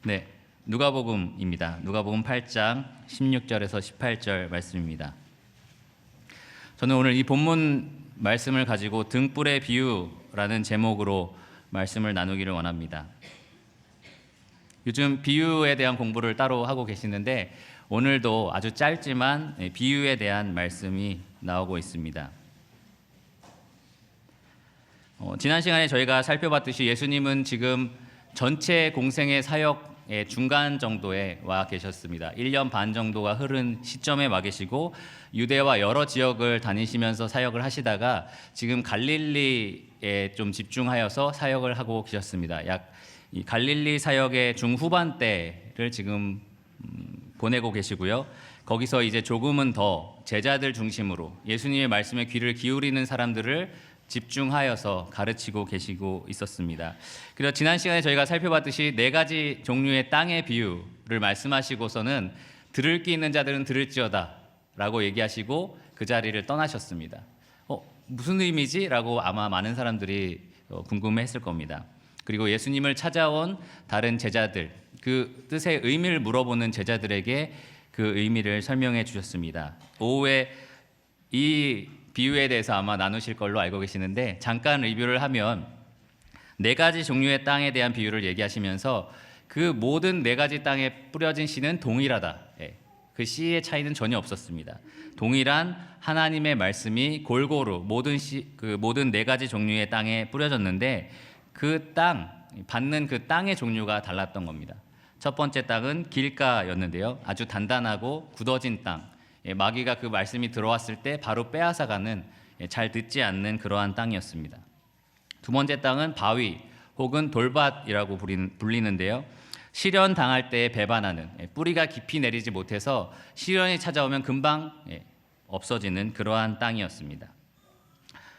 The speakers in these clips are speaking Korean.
네, 누가복음입니다. 누가복음 8장 16절에서 18절 말씀입니다. 저는 오늘 이 본문 말씀을 가지고 등불의 비유라는 제목으로 말씀을 나누기를 원합니다. 요즘 비유에 대한 공부를 따로 하고 계시는데 오늘도 아주 짧지만 비유에 대한 말씀이 나오고 있습니다. 지난 시간에 저희가 살펴봤듯이 예수님은 지금 전체 공생의 사역의 중간 정도에 와 계셨습니다. 1년 반 정도가 흐른 시점에 와 계시고 유대와 여러 지역을 다니시면서 사역을 하시다가 지금 갈릴리에 좀 집중하여서 사역을 하고 계셨습니다. 이 갈릴리 사역의 중후반 때를 지금 보내고 계시고요. 거기서 이제 조금은 더 제자들 중심으로 예수님의 말씀에 귀를 기울이는 사람들을 집중하여서 가르치고 계시고 있었습니다. 그래서 지난 시간에 저희가 살펴봤듯이 네 가지 종류의 땅의 비유를 말씀하시고서는 들을 귀 있는 자들은 들을지어다 라고 얘기하시고 그 자리를 떠나셨습니다. 무슨 의미지? 라고 아마 많은 사람들이 궁금해했을 겁니다. 그리고 예수님을 찾아온 다른 제자들, 그 뜻의 의미를 물어보는 제자들에게 그 의미를 설명해 주셨습니다. 오후에 이 비유에 대해서 아마 나누실 걸로 알고 계시는데 잠깐 리뷰를 하면 네 가지 종류의 땅에 대한 비유를 얘기하시면서 그 모든 네 가지 땅에 뿌려진 씨는 동일하다. 그 씨의 차이는 전혀 없었습니다. 동일한 하나님의 말씀이 골고루 모든 네 가지 종류의 땅에 뿌려졌는데 그 땅, 받는 그 땅의 종류가 달랐던 겁니다. 첫 번째 땅은 길가였는데요. 아주 단단하고 굳어진 땅. 마귀가 그 말씀이 들어왔을 때 바로 빼앗아가는 잘 듣지 않는 그러한 땅이었습니다. 두 번째 땅은 바위 혹은 돌밭이라고 불리는데요. 시련 당할 때 배반하는, 뿌리가 깊이 내리지 못해서 시련이 찾아오면 금방 없어지는 그러한 땅이었습니다.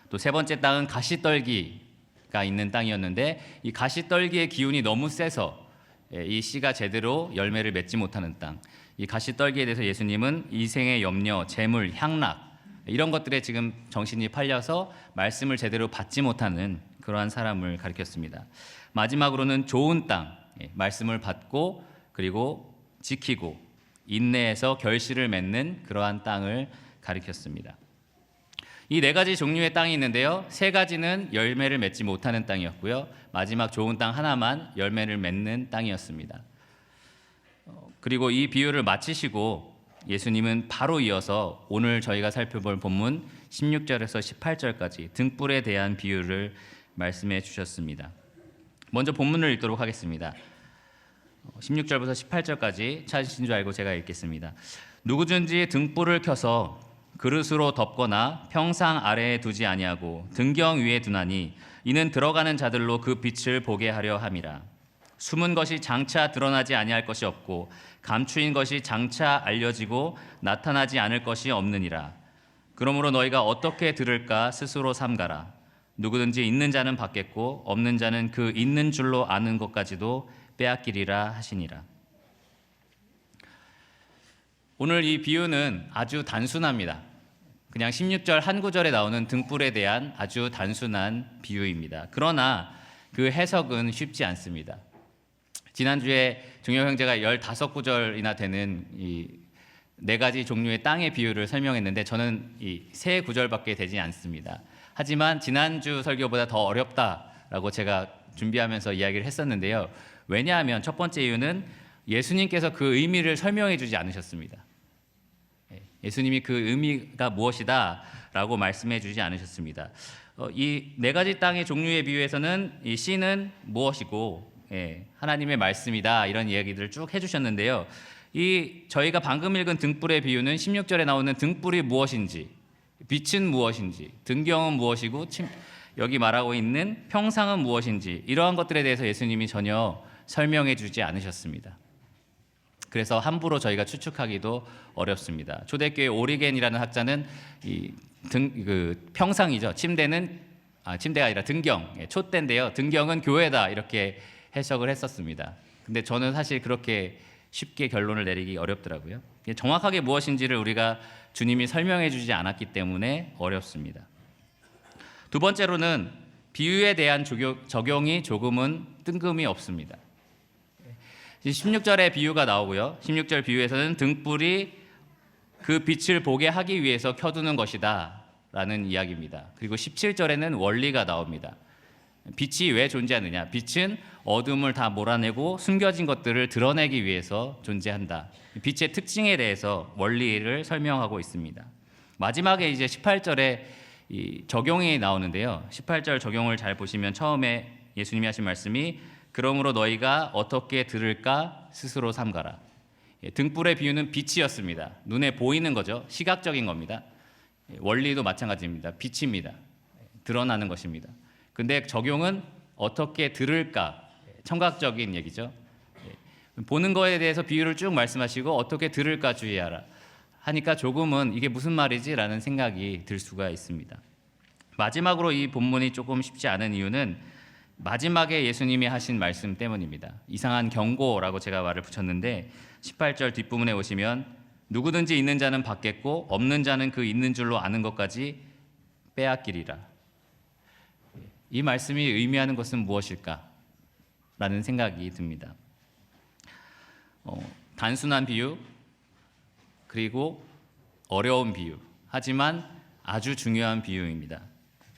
또 세 번째 땅은 가시떨기가 있는 땅이었는데 이 가시떨기의 기운이 너무 세서 이 씨가 제대로 열매를 맺지 못하는 땅. 이 가시떨기에 대해서 예수님은 이생의 염려, 재물, 향락 이런 것들에 지금 정신이 팔려서 말씀을 제대로 받지 못하는 그러한 사람을 가리켰습니다. 마지막으로는 좋은 땅, 말씀을 받고 그리고 지키고 인내해서 결실을 맺는 그러한 땅을 가리켰습니다. 이 네 가지 종류의 땅이 있는데요. 세 가지는 열매를 맺지 못하는 땅이었고요. 마지막 좋은 땅 하나만 열매를 맺는 땅이었습니다. 그리고 이 비유를 마치시고 예수님은 바로 이어서 오늘 저희가 살펴볼 본문 16절에서 18절까지 등불에 대한 비유를 말씀해 주셨습니다. 먼저 본문을 읽도록 하겠습니다. 16절부터 18절까지 찾으신 줄 알고 제가 읽겠습니다. 누구든지 등불을 켜서 그릇으로 덮거나 평상 아래에 두지 아니하고 등경 위에 두나니 이는 들어가는 자들로 그 빛을 보게 하려 함이라. 숨은 것이 장차 드러나지 아니할 것이 없고 감추인 것이 장차 알려지고 나타나지 않을 것이 없느니라. 그러므로 너희가 어떻게 들을까 스스로 삼가라. 누구든지 있는 자는 받겠고 없는 자는 그 있는 줄로 아는 것까지도 빼앗기리라 하시니라. 오늘 이 비유는 아주 단순합니다. 그냥 16절 한 구절에 나오는 등불에 대한 아주 단순한 비유입니다. 그러나 그 해석은 쉽지 않습니다. 지난주에 종혁 형제가 15구절이나 되는 이 네 가지 종류의 땅의 비유를 설명했는데 저는 이 세 구절밖에 되지 않습니다. 하지만 지난주 설교보다 더 어렵다라고 제가 준비하면서 이야기를 했었는데요. 왜냐하면 첫 번째 이유는 예수님께서 그 의미를 설명해 주지 않으셨습니다. 예수님이 그 의미가 무엇이다 라고 말씀해 주지 않으셨습니다. 이 네 가지 땅의 종류의 비유에서는 이 씨는 무엇이고 하나님의 말씀이다 이런 이야기들을 쭉 해주셨는데요. 이 저희가 방금 읽은 등불의 비유는 16절에 나오는 등불이 무엇인지, 빛은 무엇인지, 등경은 무엇이고 여기 말하고 있는 평상은 무엇인지 이러한 것들에 대해서 예수님이 전혀 설명해 주지 않으셨습니다. 그래서 함부로 저희가 추측하기도 어렵습니다. 초대교회 오리겐이라는 학자는 평상이죠. 침대가 아니라 등경, 촛대인데요. 등경은 교회다 이렇게 해석을 했었습니다. 근데 저는 사실 그렇게 쉽게 결론을 내리기 어렵더라고요. 정확하게 무엇인지를 우리가 주님이 설명해 주지 않았기 때문에 어렵습니다. 두 번째로는 비유에 대한 적용이 조금은 뜬금이 없습니다. 16절의 비유가 나오고요. 16절 비유에서는 등불이 그 빛을 보게 하기 위해서 켜두는 것이다 라는 이야기입니다. 그리고 17절에는 원리가 나옵니다. 빛이 왜 존재하느냐? 빛은 어둠을 다 몰아내고 숨겨진 것들을 드러내기 위해서 존재한다. 빛의 특징에 대해서 원리를 설명하고 있습니다. 마지막에 이제 18절에 이 적용이 나오는데요. 18절 적용을 잘 보시면 처음에 예수님이 하신 말씀이 그러므로 너희가 어떻게 들을까 스스로 삼가라. 등불의 비유는 빛이었습니다. 눈에 보이는 거죠. 시각적인 겁니다. 원리도 마찬가지입니다. 빛입니다. 드러나는 것입니다. 근데 적용은 어떻게 들을까? 청각적인 얘기죠. 보는 거에 대해서 비유를 쭉 말씀하시고 어떻게 들을까 주의하라 하니까 조금은 이게 무슨 말이지라는 생각이 들 수가 있습니다. 마지막으로 이 본문이 조금 쉽지 않은 이유는 마지막에 예수님이 하신 말씀 때문입니다. 이상한 경고라고 제가 말을 붙였는데 18절 뒷부분에 오시면 누구든지 있는 자는 받겠고 없는 자는 그 있는 줄로 아는 것까지 빼앗기리라. 이 말씀이 의미하는 것은 무엇일까? 라는 생각이 듭니다. 단순한 비유, 그리고 어려운 비유, 하지만 아주 중요한 비유입니다.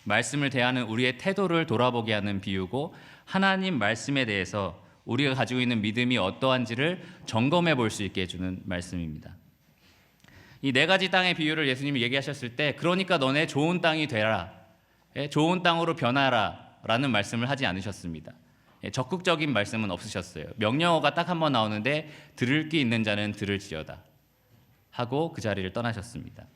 말씀을 대하는 우리의 태도를 돌아보게 하는 비유고 하나님 말씀에 대해서 우리가 가지고 있는 믿음이 어떠한지를 점검해 볼 수 있게 해주는 말씀입니다. 이 네 가지 땅의 비유를 예수님이 얘기하셨을 때 그러니까 너네 좋은 땅이 되라, 좋은 땅으로 변하라 라는 말씀을 하지 않으셨습니다. 적극적인 말씀은 없으셨어요. 명령어가 딱 한 번 나오는데 들을 귀 있는 자는 들을지어다 하고 그 자리를 떠나셨습니다.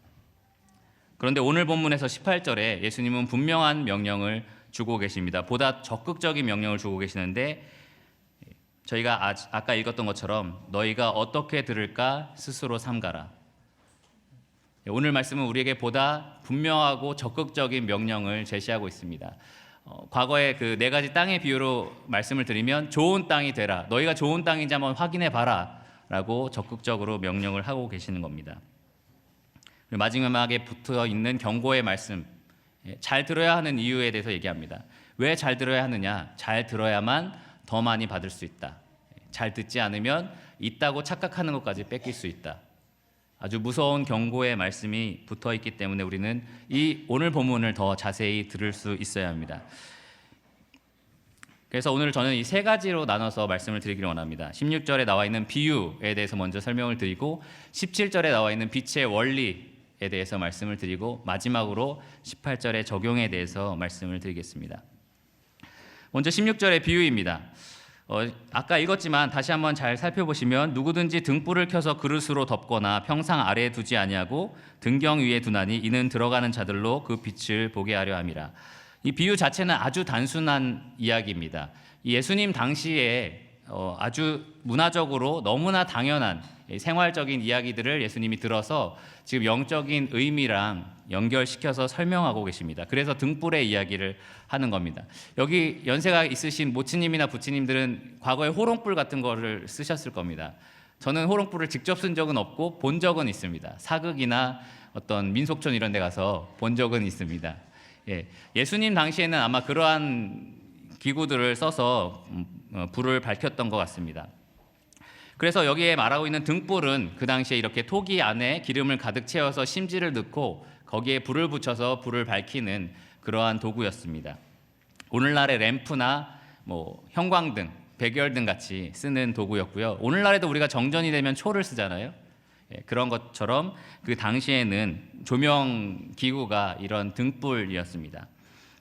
그런데 오늘 본문에서 18절에 예수님은 분명한 명령을 주고 계십니다. 보다 적극적인 명령을 주고 계시는데 저희가 아까 읽었던 것처럼 너희가 어떻게 들을까 스스로 삼가라. 오늘 말씀은 우리에게 보다 분명하고 적극적인 명령을 제시하고 있습니다. 과거에 그 네 가지 땅의 비유로 말씀을 드리면 좋은 땅이 되라, 너희가 좋은 땅인지 한번 확인해 봐라 라고 적극적으로 명령을 하고 계시는 겁니다. 마지막에 붙어 있는 경고의 말씀, 잘 들어야 하는 이유에 대해서 얘기합니다. 왜 잘 들어야 하느냐? 잘 들어야만 더 많이 받을 수 있다. 잘 듣지 않으면 있다고 착각하는 것까지 뺏길 수 있다. 아주 무서운 경고의 말씀이 붙어 있기 때문에 우리는 이 오늘 본문을 더 자세히 들을 수 있어야 합니다. 그래서 오늘 저는 이 세 가지로 나눠서 말씀을 드리기를 원합니다. 16절에 나와 있는 비유에 대해서 먼저 설명을 드리고 17절에 나와 있는 빛의 원리에 대해서 말씀을 드리고 마지막으로 18절의 적용에 대해서 말씀을 드리겠습니다. 먼저 16절의 비유입니다. 아까 읽었지만 다시 한번 잘 살펴보시면 누구든지 등불을 켜서 그릇으로 덮거나 평상 아래에 두지 아니하고 등경 위에 두나니 이는 들어가는 자들로 그 빛을 보게 하려 함이라. 이 비유 자체는 아주 단순한 이야기입니다. 예수님 당시에 아주 문화적으로 너무나 당연한 생활적인 이야기들을 예수님이 들어서 지금 영적인 의미랑 연결시켜서 설명하고 계십니다. 그래서 등불의 이야기를 하는 겁니다. 여기 연세가 있으신 모치님이나 부치님들은 과거에 호롱불 같은 거를 쓰셨을 겁니다. 저는 호롱불을 직접 쓴 적은 없고 본 적은 있습니다. 사극이나 어떤 민속촌 이런 데 가서 본 적은 있습니다. 예수님 당시에는 아마 그러한 기구들을 써서 불을 밝혔던 것 같습니다. 그래서 여기에 말하고 있는 등불은 그 당시에 이렇게 토기 안에 기름을 가득 채워서 심지를 넣고 거기에 불을 붙여서 불을 밝히는 그러한 도구였습니다. 오늘날의 램프나 형광등, 백열등 같이 쓰는 도구였고요. 오늘날에도 우리가 정전이 되면 초를 쓰잖아요. 그런 것처럼 그 당시에는 조명 기구가 이런 등불이었습니다.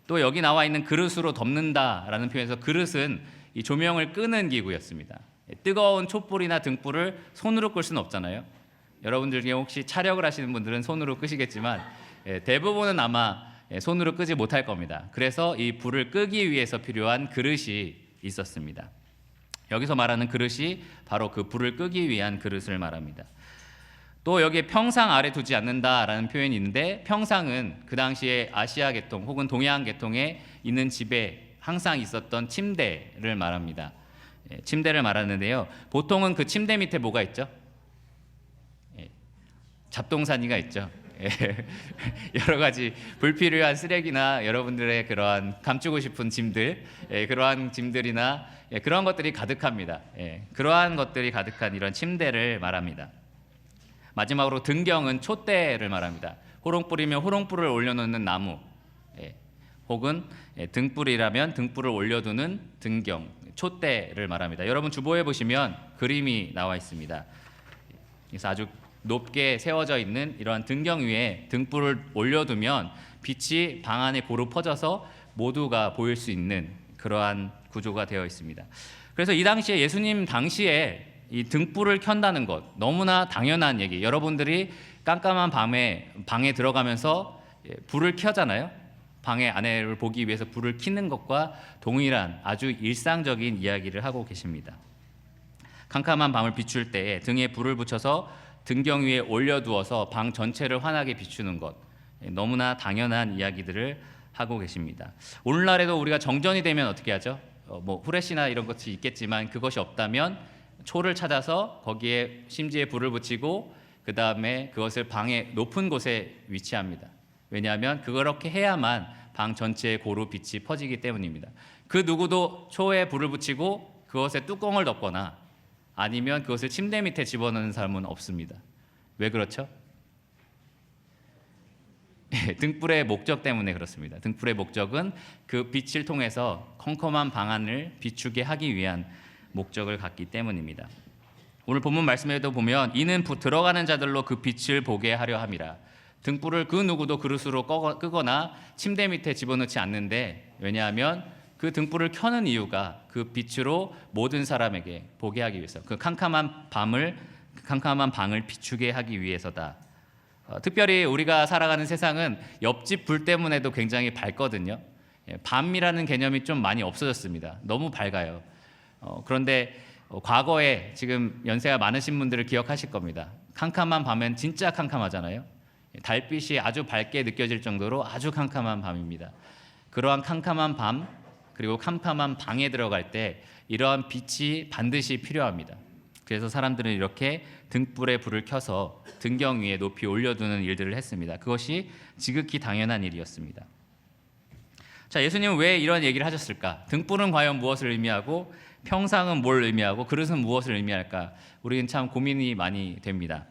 또 여기 나와 있는 그릇으로 덮는다라는 표현에서 그릇은 이 조명을 끄는 기구였습니다. 뜨거운 촛불이나 등불을 손으로 끌 수는 없잖아요. 여러분들 중에 혹시 차력을 하시는 분들은 손으로 끄시겠지만 대부분은 아마 손으로 끄지 못할 겁니다. 그래서 이 불을 끄기 위해서 필요한 그릇이 있었습니다. 여기서 말하는 그릇이 바로 그 불을 끄기 위한 그릇을 말합니다. 또 여기에 평상 아래 두지 않는다라는 표현이 있는데 평상은 그 당시에 아시아 계통 혹은 동양 계통에 있는 집에 항상 있었던 침대를 말합니다. 침대를 말하는데요. 보통은 그 침대 밑에 뭐가 있죠? 잡동사니가 있죠. 예, 여러 가지 불필요한 쓰레기나 여러분들의 그러한 감추고 싶은 짐들, 그러한 짐들이나 그러한 것들이 가득합니다. 그러한 것들이 가득한 이런 침대를 말합니다. 마지막으로 등경은 촛대를 말합니다. 호롱불이면 호롱불을 올려놓는 나무, 혹은 등불이라면 등불을 올려두는 등경, 촛대를 말합니다. 여러분 주보에 보시면 그림이 나와 있습니다. 그래서 아주 높게 세워져 있는 이러한 등경 위에 등불을 올려두면 빛이 방 안에 고루 퍼져서 모두가 보일 수 있는 그러한 구조가 되어 있습니다. 그래서 이 당시에 예수님 당시에 이 등불을 켠다는 것 너무나 당연한 얘기. 여러분들이 깜깜한 밤에 방에 들어가면서 불을 켜잖아요. 방의 안을 보기 위해서 불을 켜는 것과 동일한 아주 일상적인 이야기를 하고 계십니다. 캄캄한 밤을 비출 때에 등에 불을 붙여서 등경 위에 올려두어서 방 전체를 환하게 비추는 것, 너무나 당연한 이야기들을 하고 계십니다. 오늘날에도 우리가 정전이 되면 어떻게 하죠? 뭐 후레쉬나 이런 것이 있겠지만 그것이 없다면 초를 찾아서 거기에 심지에 불을 붙이고 그 다음에 그것을 방의 높은 곳에 위치합니다. 왜냐하면 그렇게 해야만 방 전체에 고루 빛이 퍼지기 때문입니다. 그 누구도 초에 불을 붙이고 그것에 뚜껑을 덮거나 아니면 그것을 침대 밑에 집어넣는 사람은 없습니다. 왜 그렇죠? 등불의 목적 때문에 그렇습니다. 등불의 목적은 그 빛을 통해서 컴컴한 방 안을 비추게 하기 위한 목적을 갖기 때문입니다. 오늘 본문 말씀에도 보면 이는 들어가는 자들로 그 빛을 보게 하려 함이라. 등불을 그 누구도 그릇으로 끄거나 침대 밑에 집어넣지 않는데, 왜냐하면 그 등불을 켜는 이유가 그 빛으로 모든 사람에게 보게 하기 위해서, 그 캄캄한 방을 비추게 하기 위해서다. 특별히 우리가 살아가는 세상은 옆집 불 때문에도 굉장히 밝거든요. 밤이라는 개념이 좀 많이 없어졌습니다. 너무 밝아요. 그런데 과거에 지금 연세가 많으신 분들을 기억하실 겁니다. 캄캄한 밤엔 진짜 캄캄하잖아요. 달빛이 아주 밝게 느껴질 정도로 아주 캄캄한 밤입니다. 그러한 캄캄한 밤, 그리고 캄캄한 방에 들어갈 때 이러한 빛이 반드시 필요합니다. 그래서 사람들은 이렇게 등불에 불을 켜서 등경 위에 높이 올려두는 일들을 했습니다. 그것이 지극히 당연한 일이었습니다. 자, 예수님은 왜 이런 얘기를 하셨을까? 등불은 과연 무엇을 의미하고 평상은 뭘 의미하고 그릇은 무엇을 의미할까? 우리는 참 고민이 많이 됩니다.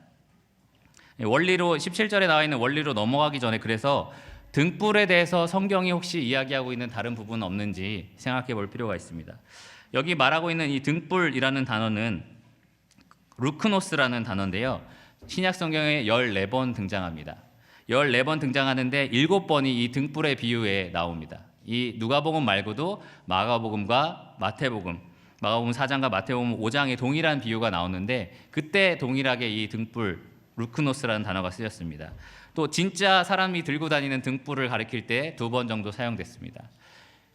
원리로 17절에 나와 있는 원리로 넘어가기 전에 그래서 등불에 대해서 성경이 혹시 이야기하고 있는 다른 부분은 없는지 생각해 볼 필요가 있습니다. 여기 말하고 있는 이 등불이라는 단어는 루크노스라는 단어인데요. 신약 성경에 14번 등장합니다. 14번 등장하는데 7번이 이 등불의 비유에 나옵니다. 이 누가복음 말고도 마가복음과 마태복음, 마가복음 4장과 마태복음 5장에 동일한 비유가 나오는데 그때 동일하게 이 등불, 루크노스라는 단어가 쓰였습니다. 또 진짜 사람이 들고 다니는 등불을 가리킬 때 2번 정도 사용됐습니다.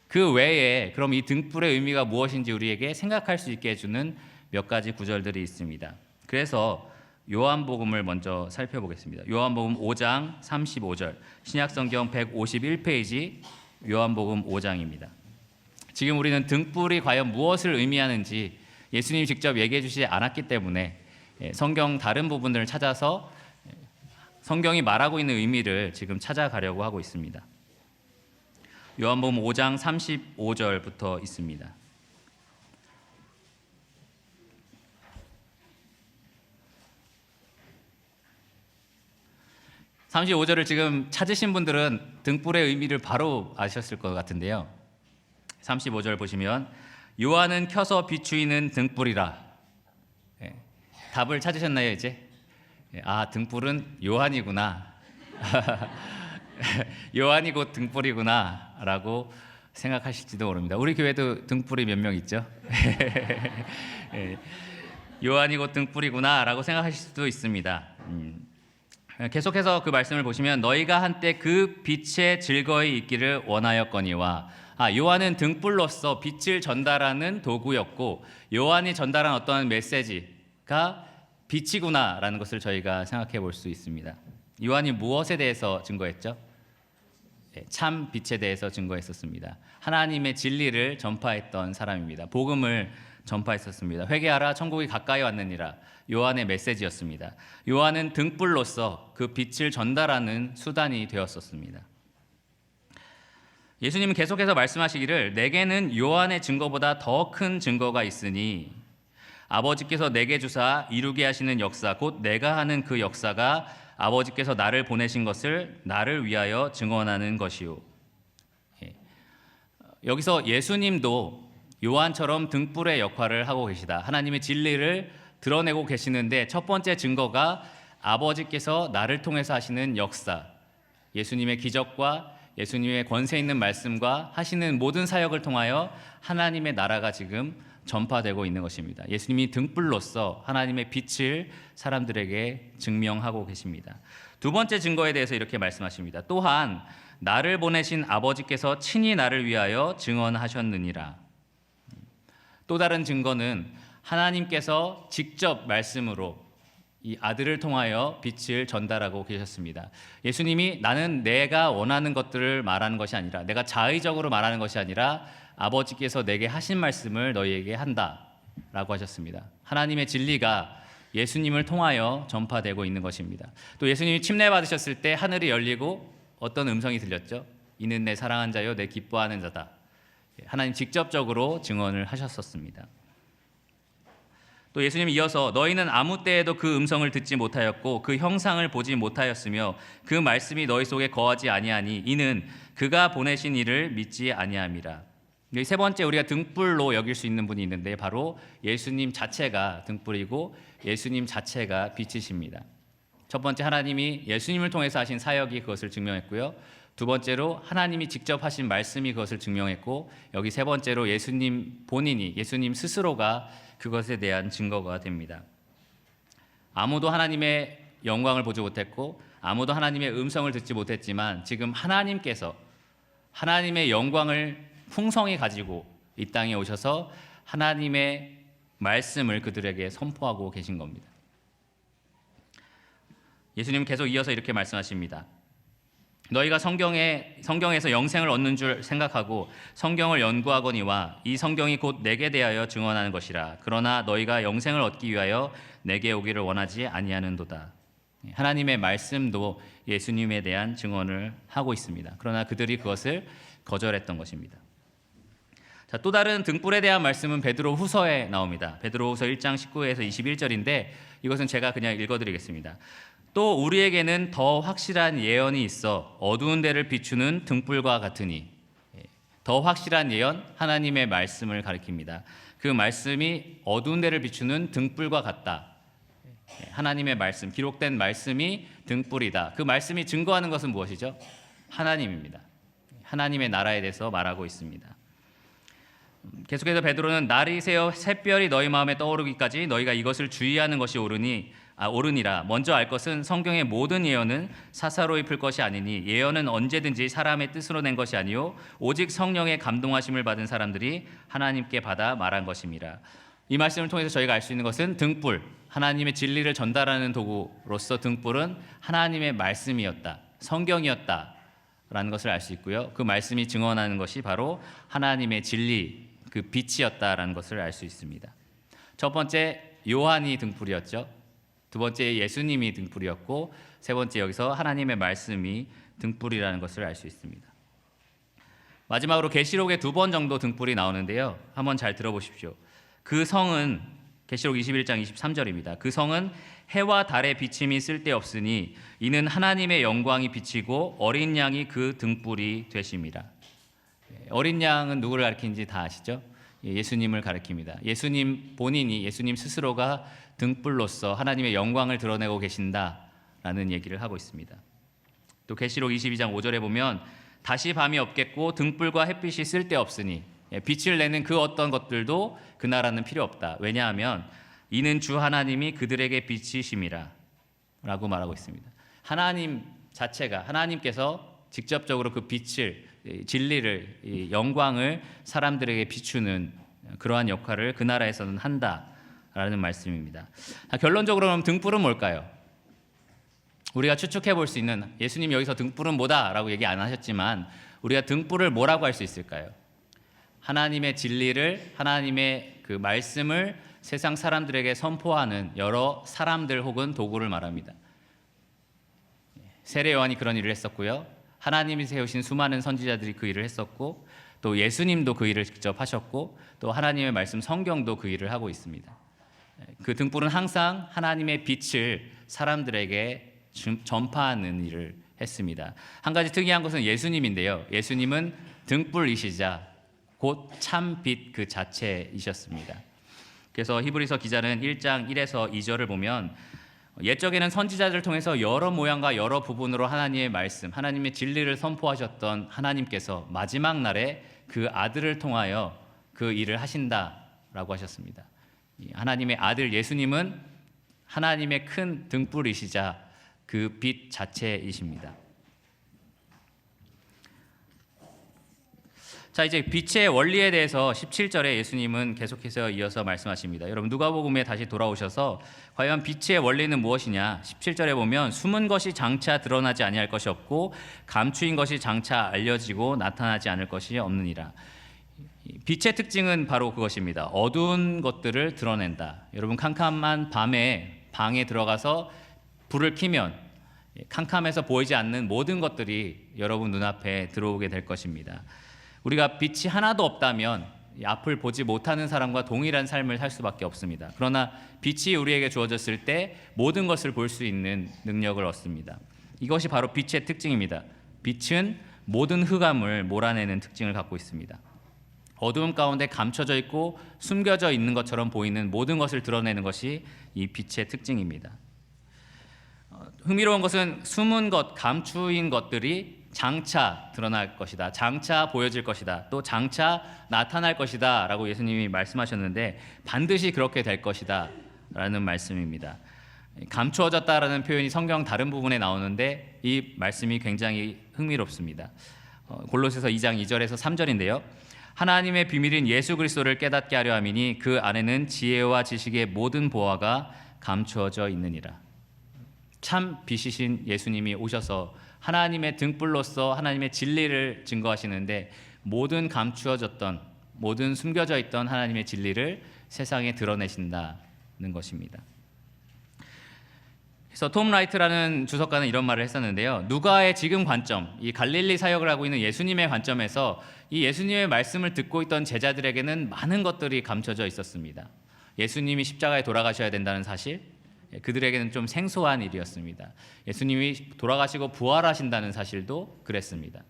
그 외에 그럼 이 등불의 의미가 무엇인지 우리에게 생각할 수 있게 해주는 몇 가지 구절들이 있습니다. 그래서 요한복음을 먼저 살펴보겠습니다. 요한복음 5장 35절, 신약성경 151페이지 요한복음 5장입니다. 지금 우리는 등불이 과연 무엇을 의미하는지 예수님이 직접 얘기해 주시지 않았기 때문에 성경 다른 부분들을 찾아서 성경이 말하고 있는 의미를 지금 찾아가려고 하고 있습니다. 요한복음 5장 35절부터 있습니다. (35절을) 지금 찾으신 분들은 등불의 의미를 바로 아셨을 것 같은데요. 35절 보시면 요한은 켜서 비추이는 등불이라. 답을 찾으셨나요 이제? 아, 등불은 요한이구나. 요한이 곧 등불이구나 라고 생각하실지도 모릅니다. 우리 교회도 등불이 몇 명 있죠? 요한이 곧 등불이구나 라고 생각하실 수도 있습니다. 계속해서 그 말씀을 보시면 너희가 한때 그 빛에 즐거이 있기를 원하였거니와. 요한은 등불로서 빛을 전달하는 도구였고 요한이 전달한 어떤 메시지가 빛이구나라는 것을 저희가 생각해 볼 수 있습니다. 요한이 무엇에 대해서 증거했죠? 참 빛에 대해서 증거했었습니다. 하나님의 진리를 전파했던 사람입니다. 복음을 전파했었습니다. 회개하라, 천국이 가까이 왔느니라. 요한의 메시지였습니다. 요한은 등불로서 그 빛을 전달하는 수단이 되었었습니다. 예수님은 계속해서 말씀하시기를 내게는 요한의 증거보다 더 큰 증거가 있으니 아버지께서 내게 주사 이루게 하시는 역사 곧 내가 하는 그 역사가 아버지께서 나를 보내신 것을 나를 위하여 증언하는 것이요. 여기서 예수님도 요한처럼 등불의 역할을 하고 계시다. 하나님의 진리를 드러내고 계시는데 첫 번째 증거가 아버지께서 나를 통해서 하시는 역사, 예수님의 기적과 예수님의 권세 있는 말씀과 하시는 모든 사역을 통하여 하나님의 나라가 지금 전파되고 있는 것입니다. 예수님이 등불로서 하나님의 빛을 사람들에게 증명하고 계십니다. 두 번째 증거에 대해서 이렇게 말씀하십니다. 또한 나를 보내신 아버지께서 친히 나를 위하여 증언하셨느니라. 또 다른 증거는 하나님께서 직접 말씀으로 이 아들을 통하여 빛을 전달하고 계셨습니다. 예수님이 나는 내가 원하는 것들을 말하는 것이 아니라 내가 자의적으로 말하는 것이 아니라 아버지께서 내게 하신 말씀을 너희에게 한다라고 하셨습니다. 하나님의 진리가 예수님을 통하여 전파되고 있는 것입니다. 또 예수님이 침례 받으셨을 때 하늘이 열리고 어떤 음성이 들렸죠? 이는 내 사랑한 자요 내 기뻐하는 자다. 하나님 직접적으로 증언을 하셨었습니다. 또 예수님이 이어서 너희는 아무 때에도 그 음성을 듣지 못하였고 그 형상을 보지 못하였으며 그 말씀이 너희 속에 거하지 아니하니 이는 그가 보내신 이를 믿지 아니함이라. 세 번째 우리가 등불로 여길 수 있는 분이 있는데 바로 예수님 자체가 등불이고 예수님 자체가 빛이십니다. 첫 번째 하나님이 예수님을 통해서 하신 사역이 그것을 증명했고요. 두 번째로 하나님이 직접 하신 말씀이 그것을 증명했고 여기 세 번째로 예수님 본인이 예수님 스스로가 그것에 대한 증거가 됩니다. 아무도 하나님의 영광을 보지 못했고 아무도 하나님의 음성을 듣지 못했지만 지금 하나님께서 하나님의 영광을 풍성히 가지고 이 땅에 오셔서 하나님의 말씀을 그들에게 선포하고 계신 겁니다. 예수님은 계속 이어서 이렇게 말씀하십니다. 너희가 성경에서 영생을 얻는 줄 생각하고 성경을 연구하거니와 이 성경이 곧 내게 대하여 증언하는 것이라. 그러나 너희가 영생을 얻기 위하여 내게 오기를 원하지 아니하는도다. 하나님의 말씀도 예수님에 대한 증언을 하고 있습니다. 그러나 그들이 그것을 거절했던 것입니다. 자, 또 다른 등불에 대한 말씀은 베드로후서에 나옵니다. 베드로후서 1장 19에서 21절인데 이것은 제가 그냥 읽어드리겠습니다. 또 우리에게는 더 확실한 예언이 있어 어두운 데를 비추는 등불과 같으니. 더 확실한 예언, 하나님의 말씀을 가리킵니다. 그 말씀이 어두운 데를 비추는 등불과 같다. 하나님의 말씀, 기록된 말씀이 등불이다. 그 말씀이 증거하는 것은 무엇이죠? 하나님입니다. 하나님의 나라에 대해서 말하고 있습니다. 계속해서 베드로는 날이 새어 샛별이 너희 마음에 떠오르기까지 너희가 이것을 주의하는 것이 옳으니라. 먼저 알 것은 성경의 모든 예언은 사사로이 풀 것이 아니니 예언은 언제든지 사람의 뜻으로 낸 것이 아니요 오직 성령의 감동하심을 받은 사람들이 하나님께 받아 말한 것임이라. 이 말씀을 통해서 저희가 알 수 있는 것은 등불, 하나님의 진리를 전달하는 도구로서 등불은 하나님의 말씀이었다, 성경이었다라는 것을 알 수 있고요. 그 말씀이 증언하는 것이 바로 하나님의 진리, 그 빛이었다라는 것을 알 수 있습니다. 첫 번째 요한이 등불이었죠. 두 번째 예수님이 등불이었고 세 번째 여기서 하나님의 말씀이 등불이라는 것을 알 수 있습니다. 마지막으로 계시록에 2번 정도 등불이 나오는데요. 한번 잘 들어보십시오. 그 성은 계시록 21장 23절입니다. 그 성은 해와 달의 비침이 쓸데없으니 이는 하나님의 영광이 비치고 어린 양이 그 등불이 되심이라. 어린 양은 누구를 가리키는지 다 아시죠? 예수님을 가리킵니다. 예수님 본인이 예수님 스스로가 등불로서 하나님의 영광을 드러내고 계신다라는 얘기를 하고 있습니다. 또 계시록 22장 5절에 보면 다시 밤이 없겠고 등불과 햇빛이 쓸데없으니 빛을 내는 그 어떤 것들도 그 나라는 필요 없다. 왜냐하면 이는 주 하나님이 그들에게 빛이심이라 라고 말하고 있습니다. 하나님 자체가 하나님께서 직접적으로 그 빛을 진리를 영광을 사람들에게 비추는 그러한 역할을 그 나라에서는 한다라는 말씀입니다. 결론적으로 그럼 등불은 뭘까요? 우리가 추측해 볼 수 있는 예수님 여기서 등불은 뭐다라고 얘기 안 하셨지만 우리가 등불을 뭐라고 할 수 있을까요? 하나님의 진리를 하나님의 그 말씀을 세상 사람들에게 선포하는 여러 사람들 혹은 도구를 말합니다. 세례 요한이 그런 일을 했었고요. 하나님이 세우신 수많은 선지자들이 그 일을 했었고, 또 예수님도 그 일을 직접 하셨고, 또 하나님의 말씀 성경도 그 일을 하고 있습니다. 그 등불은 항상 하나님의 빛을 사람들에게 전파하는 일을 했습니다. 한 가지 특이한 것은 예수님인데요. 예수님은 등불이시자 곧 참 빛 그 자체이셨습니다. 그래서 히브리서 기자는 1장 1에서 2절을 보면 옛적에는 선지자들을 통해서 여러 모양과 여러 부분으로 하나님의 말씀, 하나님의 진리를 선포하셨던 하나님께서 마지막 날에 그 아들을 통하여 그 일을 하신다라고 하셨습니다. 하나님의 아들 예수님은 하나님의 큰 등불이시자 그 빛 자체이십니다. 자, 이제 빛의 원리에 대해서 17절에 예수님은 계속해서 이어서 말씀하십니다. 여러분 누가복음에 다시 돌아오셔서 과연 빛의 원리는 무엇이냐? 17절에 보면 숨은 것이 장차 드러나지 아니할 것이 없고 감추인 것이 장차 알려지고 나타나지 않을 것이 없느니라. 빛의 특징은 바로 그것입니다. 어두운 것들을 드러낸다. 여러분 캄캄한 밤에 방에 들어가서 불을 켜면 캄캄해서 보이지 않는 모든 것들이 여러분 눈앞에 들어오게 될 것입니다. 우리가 빛이 하나도 없다면 앞을 보지 못하는 사람과 동일한 삶을 살 수밖에 없습니다. 그러나 빛이 우리에게 주어졌을 때 모든 것을 볼 수 있는 능력을 얻습니다. 이것이 바로 빛의 특징입니다. 빛은 모든 흑암을 몰아내는 특징을 갖고 있습니다. 어두움 가운데 감춰져 있고 숨겨져 있는 것처럼 보이는 모든 것을 드러내는 것이 이 빛의 특징입니다. 흥미로운 것은 숨은 것, 감추인 것들이 장차 드러날 것이다. 장차 보여질 것이다. 또 장차 나타날 것이다 라고 예수님이 말씀하셨는데 반드시 그렇게 될 것이다 라는 말씀입니다. 감추어졌다라는 표현이 성경 다른 부분에 나오는데 이 말씀이 굉장히 흥미롭습니다. 골로새서 2장 2절에서 3절인데요. 하나님의 비밀인 예수 그리스도를 깨닫게 하려 함이니 그 안에는 지혜와 지식의 모든 보화가 감추어져 있느니라. 참 빛이신 예수님이 오셔서 하나님의 등불로서 하나님의 진리를 증거하시는데 모든 감추어졌던 모든 숨겨져 있던 하나님의 진리를 세상에 드러내신다는 것입니다. 그래서 톰 라이트라는 주석가는 이런 말을 했었는데요. 누가의 지금 관점, 이 갈릴리 사역을 하고 있는 예수님의 관점에서 이 예수님의 말씀을 듣고 있던 제자들에게는 많은 것들이 감춰져 있었습니다. 예수님이 십자가에 돌아가셔야 된다는 사실, 그들에게는 좀 생소한 일이었습니다. 예수님이 돌아가시고 부활하신다는 사실도 그랬습니다.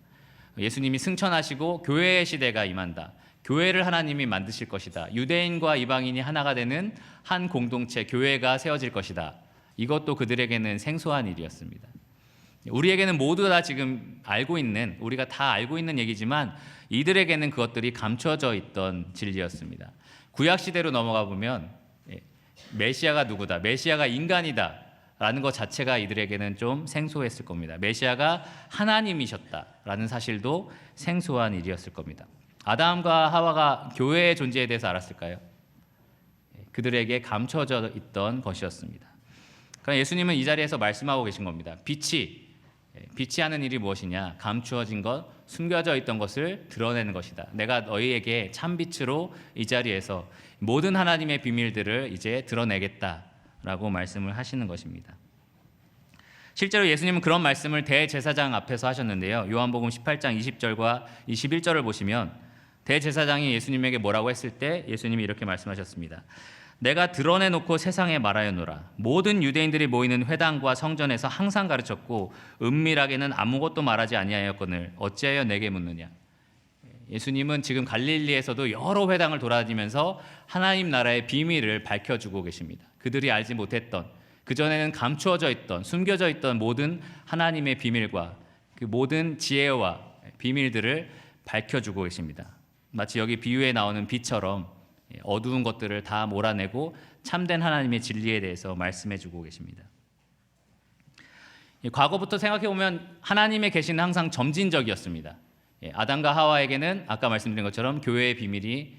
예수님이 승천하시고 교회의 시대가 임한다. 교회를 하나님이 만드실 것이다. 유대인과 이방인이 하나가 되는 한 공동체 교회가 세워질 것이다. 이것도 그들에게는 생소한 일이었습니다. 우리에게는 모두 다 지금 알고 있는, 우리가 다 알고 있는 얘기지만 이들에게는 그것들이 감춰져 있던 진리였습니다. 구약 시대로 넘어가 보면 메시아가 누구다, 메시아가 인간이다 라는 것 자체가 이들에게는 좀 생소했을 겁니다. 메시아가 하나님이셨다라는 사실도 생소한 일이었을 겁니다. 아담과 하와가 교회의 존재에 대해서 알았을까요? 그들에게 감춰져 있던 것이었습니다. 그러니까 예수님은 이 자리에서 말씀하고 계신 겁니다. 빛이 하는 일이 무엇이냐? 감추어진 것, 숨겨져 있던 것을 드러내는 것이다. 내가 너희에게 참빛으로 이 자리에서 모든 하나님의 비밀들을 이제 드러내겠다라고 말씀을 하시는 것입니다. 실제로 예수님은 그런 말씀을 대제사장 앞에서 하셨는데요. 요한복음 18장 20절과 21절을 보시면 대제사장이 예수님에게 뭐라고 했을 때 예수님이 이렇게 말씀하셨습니다. 내가 드러내놓고 세상에 말하여노라. 모든 유대인들이 모이는 회당과 성전에서 항상 가르쳤고 은밀하게는 아무것도 말하지 아니하였거늘 어찌하여 내게 묻느냐. 예수님은 지금 갈릴리에서도 여러 회당을 돌아다니면서 하나님 나라의 비밀을 밝혀주고 계십니다. 그들이 알지 못했던, 그전에는 감추어져 있던, 숨겨져 있던 모든 하나님의 비밀과 그 모든 지혜와 비밀들을 밝혀주고 계십니다. 마치 여기 비유에 나오는 빛처럼 어두운 것들을 다 몰아내고 참된 하나님의 진리에 대해서 말씀해주고 계십니다. 과거부터 생각해보면 하나님의 계시는 항상 점진적이었습니다. 아담과 하와에게는 아까 말씀드린 것처럼 교회의 비밀이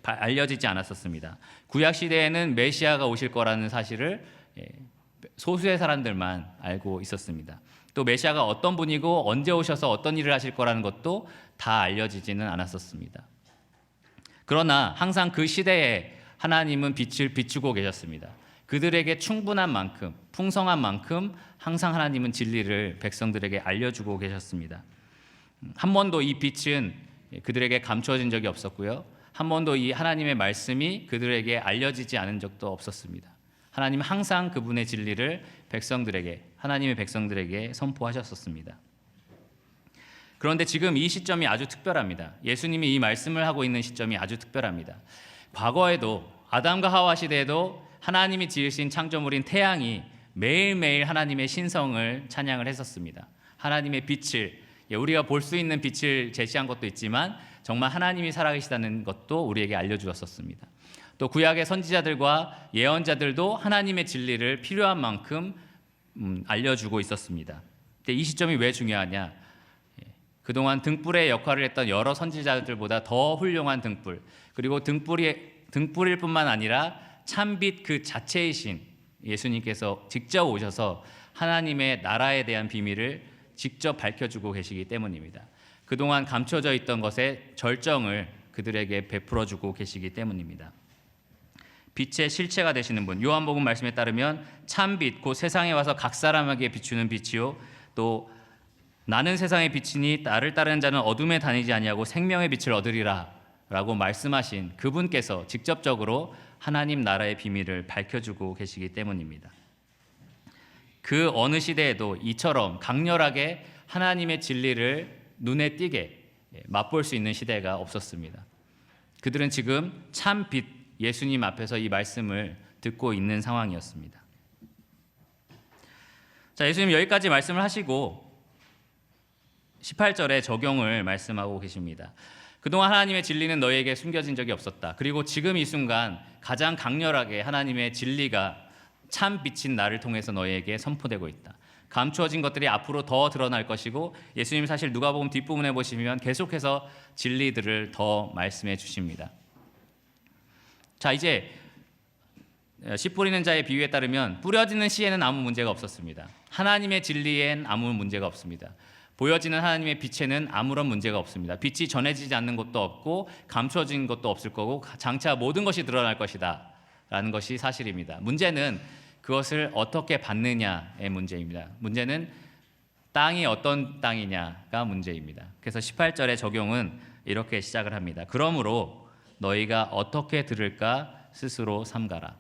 알려지지 않았었습니다. 구약 시대에는 메시아가 오실 거라는 사실을 소수의 사람들만 알고 있었습니다. 또 메시아가 어떤 분이고 언제 오셔서 어떤 일을 하실 거라는 것도 다 알려지지는 않았었습니다. 그러나 항상 그 시대에 하나님은 빛을 비추고 계셨습니다. 그들에게 충분한 만큼, 풍성한 만큼 항상 하나님은 진리를 백성들에게 알려주고 계셨습니다. 한 번도 이 빛은 그들에게 감추어진 적이 없었고요. 한 번도 이 하나님의 말씀이 그들에게 알려지지 않은 적도 없었습니다. 하나님은 항상 그분의 진리를 백성들에게, 하나님의 백성들에게 선포하셨었습니다. 그런데 지금 이 시점이 아주 특별합니다. 예수님이 이 말씀을 하고 있는 시점이 아주 특별합니다. 과거에도 아담과 하와 시대에도 하나님이 지으신 창조물인 태양이 매일매일 하나님의 신성을 찬양을 했었습니다. 하나님의 빛을, 우리가 볼 수 있는 빛을 제시한 것도 있지만 정말 하나님이 살아계시다는 것도 우리에게 알려주었었습니다. 또 구약의 선지자들과 예언자들도 하나님의 진리를 필요한 만큼 알려주고 있었습니다. 근데 이 시점이 왜 중요하냐? 그동안 등불의 역할을 했던 여러 선지자들보다 더 훌륭한 등불, 그리고 등불일 뿐만 아니라 참빛 그 자체이신 예수님께서 직접 오셔서 하나님의 나라에 대한 비밀을 직접 밝혀주고 계시기 때문입니다. 그동안 감춰져 있던 것의 절정을 그들에게 베풀어주고 계시기 때문입니다. 빛의 실체가 되시는 분, 요한복음 말씀에 따르면 참빛, 곧 세상에 와서 각 사람에게 비추는 빛이요, 또 나는 세상의 빛이니 나를 따르는 자는 어둠에 다니지 아니하고 생명의 빛을 얻으리라 라고 말씀하신 그분께서 직접적으로 하나님 나라의 비밀을 밝혀주고 계시기 때문입니다. 그 어느 시대에도 이처럼 강렬하게 하나님의 진리를 눈에 띄게 맛볼 수 있는 시대가 없었습니다. 그들은 지금 참 빛 예수님 앞에서 이 말씀을 듣고 있는 상황이었습니다. 자, 예수님 여기까지 말씀을 하시고 18절에 적용을 말씀하고 계십니다. 그동안 하나님의 진리는 너희에게 숨겨진 적이 없었다. 그리고 지금 이 순간 가장 강렬하게 하나님의 진리가 참 빛인 나를 통해서 너희에게 선포되고 있다. 감추어진 것들이 앞으로 더 드러날 것이고, 예수님 사실 누가복음 뒷부분에 보시면 계속해서 진리들을 더 말씀해 주십니다. 자, 이제 씨 뿌리는 자의 비유에 따르면 뿌려지는 씨에는 아무 문제가 없었습니다. 하나님의 진리엔 아무 문제가 없습니다. 보여지는 하나님의 빛에는 아무런 문제가 없습니다. 빛이 전해지지 않는 것도 없고 감춰진 것도 없을 거고 장차 모든 것이 드러날 것이다 라는 것이 사실입니다. 문제는 그것을 어떻게 받느냐의 문제입니다. 문제는 땅이 어떤 땅이냐가 문제입니다. 그래서 18절의 적용은 이렇게 시작을 합니다. 그러므로 너희가 어떻게 들을까 스스로 삼가라.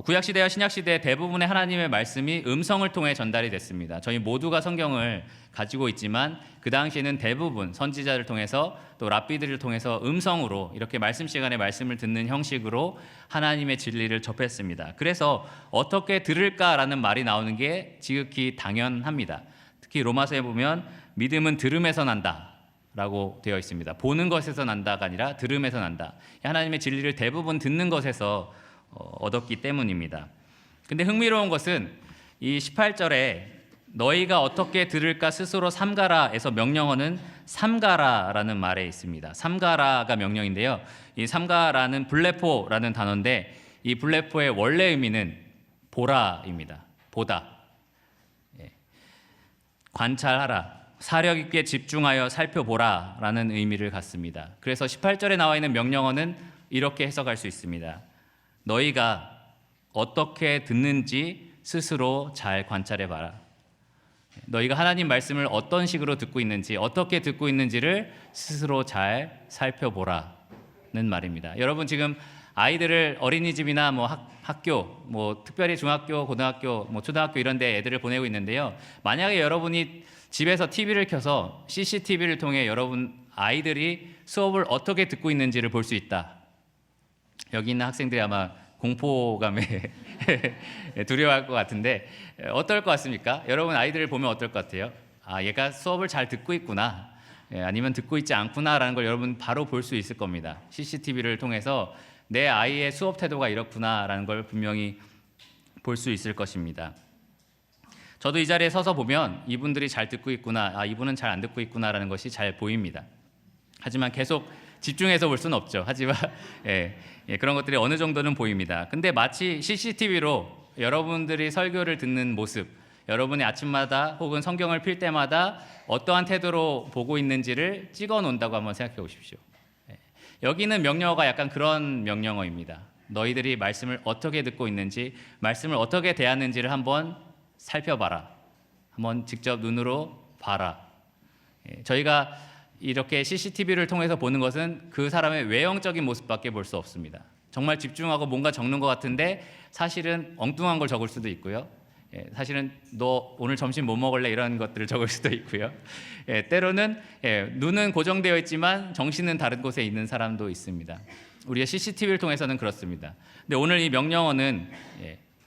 구약시대와 신약시대 대부분의 하나님의 말씀이 음성을 통해 전달이 됐습니다. 저희 모두가 성경을 가지고 있지만 그 당시에는 대부분 선지자를 통해서 또 랍비들을 통해서 음성으로 이렇게 말씀 시간에 말씀을 듣는 형식으로 하나님의 진리를 접했습니다. 그래서 어떻게 들을까라는 말이 나오는 게 지극히 당연합니다. 특히 로마서에 보면 믿음은 들음에서 난다 라고 되어 있습니다. 보는 것에서 난다가 아니라 들음에서 난다. 하나님의 진리를 대부분 듣는 것에서 얻었기 때문입니다. 근데 흥미로운 것은 이 18절에 너희가 어떻게 들을까 스스로 삼가라에서 명령어는 삼가라라는 말에 있습니다. 삼가라가 명령인데요. 이 삼가라는 블레포라는 단어인데 이 블레포의 원래 의미는 보라입니다. 보다. 관찰하라. 사력 있게 집중하여 살펴보라라는 의미를 갖습니다. 그래서 18절에 나와 있는 명령어는 이렇게 해석할 수 있습니다. 너희가 어떻게 듣는지 스스로 잘 관찰해봐라. 너희가 하나님 말씀을 어떤 식으로 듣고 있는지, 어떻게 듣고 있는지를 스스로 잘 살펴보라는 말입니다. 여러분 지금 아이들을 어린이집이나 학교, 특별히 중학교, 고등학교, 초등학교 이런 데 애들을 보내고 있는데요. 만약에 여러분이 집에서 TV를 켜서 CCTV를 통해 여러분 아이들이 수업을 어떻게 듣고 있는지를 볼 수 있다. 여기 있는 학생들이 아마 공포감에 두려워할 것 같은데 어떨 것 같습니까? 여러분 아이들을 보면 어떨 것 같아요? 아, 얘가 수업을 잘 듣고 있구나, 아니면 듣고 있지 않구나라는 걸 여러분 바로 볼 수 있을 겁니다. CCTV를 통해서 내 아이의 수업 태도가 이렇구나라는 걸 분명히 볼 수 있을 것입니다. 저도 이 자리에 서서 보면 이분들이 잘 듣고 있구나, 이분은 잘 안 듣고 있구나라는 것이 잘 보입니다. 하지만 계속 집중해서 볼 수는 없죠. 하지만 그런 것들이 어느 정도는 보입니다. 근데 마치 CCTV로 여러분들이 설교를 듣는 모습, 여러분이 아침마다 혹은 성경을 필 때마다 어떠한 태도로 보고 있는지를 찍어 놓는다고 한번 생각해 보십시오. 여기는 명령어가 약간 그런 명령어입니다. 너희들이 말씀을 어떻게 듣고 있는지, 말씀을 어떻게 대하는지를 한번 살펴봐라. 한번 직접 눈으로 봐라. 저희가 이렇게 CCTV를 통해서 보는 것은 그 사람의 외형적인 모습밖에 볼 수 없습니다. 정말 집중하고 뭔가 적는 것 같은데 사실은 엉뚱한 걸 적을 수도 있고요. 사실은 너 오늘 점심 뭐 먹을래 이런 것들을 적을 수도 있고요. 때로는 눈은 고정되어 있지만 정신은 다른 곳에 있는 사람도 있습니다. 우리가 CCTV를 통해서는 그렇습니다. 근데 오늘 이 명령어는